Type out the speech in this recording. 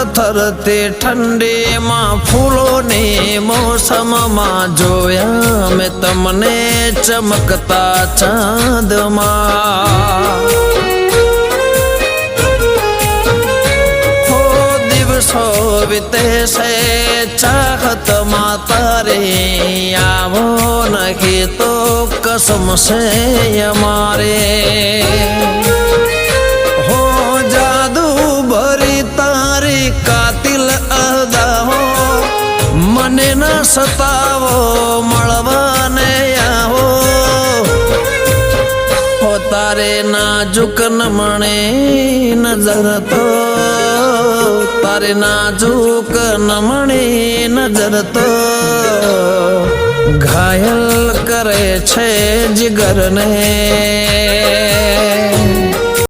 થરથરતી ઠંડીમાં ફૂલોની મોસમમાં જોયા મેં તમને ચમકતા ચાંદમાં દિવસો વીતે છે ચાહતમાં તારી આવો નહીં તો કસમ છે અમારે હો જાદુ ભરી તારી કાતિલ અદાઓ મને ન સતાવો મળવાને આવો હો તારે નાજુક નમણે નજર તો તારે નાજુક નમણી નજર તો ઘાયલ કરે છે જીગરને